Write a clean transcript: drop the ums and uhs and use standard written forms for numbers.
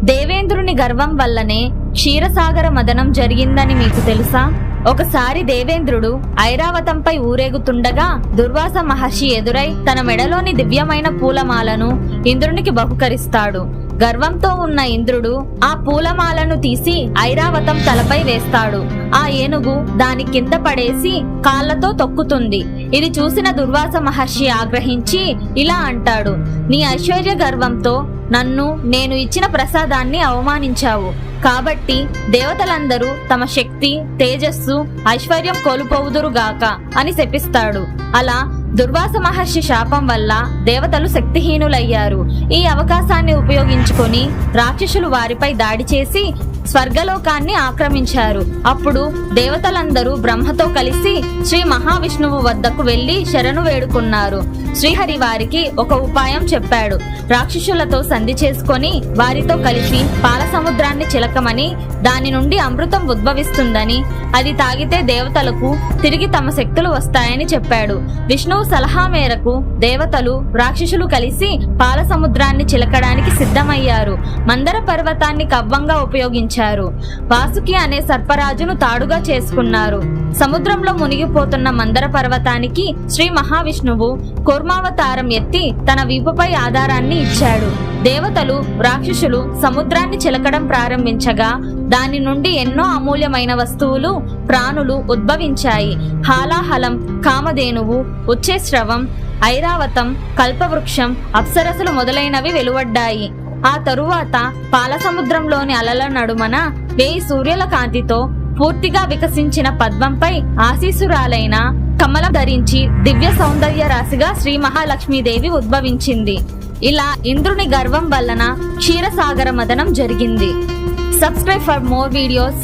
దేవేంద్రుని గర్వం వల్లనే క్షీరసాగర మదనం జరిగిందని మీకు తెలుసా? ఒకసారి దేవేంద్రుడు ఐరావతంపై ఊరేగుతుండగా దుర్వాస మహర్షి ఎదురై తన మెడలోని దివ్యమైన పూలమాలను ఇంద్రునికి బహుకరిస్తాడు. గర్వంతో ఉన్న ఇంద్రుడు ఆ పూలమాలను తీసి ఐరావతం తలపై వేస్తాడు. ఆ ఏనుగు దాని కింద పడేసి కాళ్లతో తొక్కుతుంది. ఇది చూసిన దుర్వాస మహర్షి ఆగ్రహించి ఇలా అంటాడు, నీ ఐశ్వర్య గర్వంతో నేను ఇచ్చిన ప్రసాదాన్ని అవమానించావు. కాబట్టి దేవతలందరూ తమ శక్తి, తేజస్సు, ఐశ్వర్యం కోల్పోవుదురుగాక అని శపిస్తాడు. అలా దుర్వాస మహర్షి శాపం వల్ల దేవతలు శక్తిహీనులయ్యారు. ఈ అవకాశాన్ని ఉపయోగించుకొని రాక్షసులు వారిపై దాడి చేసి స్వర్గలోకాన్ని ఆక్రమించారు. అప్పుడు దేవతలందరూ బ్రహ్మతో కలిసి శ్రీ మహావిష్ణువు వద్దకు వెళ్లి శరణు వేడుకున్నారు. శ్రీహరి వారికి ఒక ఉపాయం చెప్పాడు. రాక్షసులతో సంధి చేసుకొని వారితో కలిసి పాల సముద్రాన్ని చిలకమని, దాని నుండి అమృతం ఉద్భవిస్తుందని, అది తాగితే దేవతలకు తిరిగి తమ శక్తులు వస్తాయని చెప్పాడు. విష్ణువు సలహా మేరకు దేవతలు, రాక్షసులు కలిసి పాల సముద్రాన్ని చిలకడానికి సిద్ధమయ్యారు. మందర పర్వతాన్ని కవ్వంగా ఉపయోగించారు. వాసుకి అనే సర్పరాజును తాడుగా చేసుకున్నారు. సముద్రంలో మునిగిపోతున్న మందర పర్వతానికి శ్రీ మహావిష్ణువు కూర్మావతారం ఎత్తి తన వీపుపై ఆధారాన్ని ఇచ్చాడు. దేవతలు, రాక్షసులు సముద్రాన్ని చిలకడం ప్రారంభించగా దాని నుండి ఎన్నో అమూల్యమైన వస్తువులు, ప్రాణులు ఉద్భవించాయి. హాలాహలం, కామధేనువు, ఉచ్చేశ్రవం, ఐరావతం, కల్పవృక్షం, అప్సరసలు మొదలైనవి వెలువడ్డాయి. ఆ తరువాత పాలసముద్రంలోని అలల నడుమన 1000 సూర్యుల కాంతితో పూర్తిగా వికసించిన పద్మంపై ఆశీసురాలైన కమలం ధరించి దివ్య సౌందర్య రాశిగా శ్రీ మహాలక్ష్మీదేవి ఉద్భవించింది. ఇలా ఇంద్రుని గర్వం వలన క్షీరసాగర మదనం జరిగింది. Subscribe for more videos.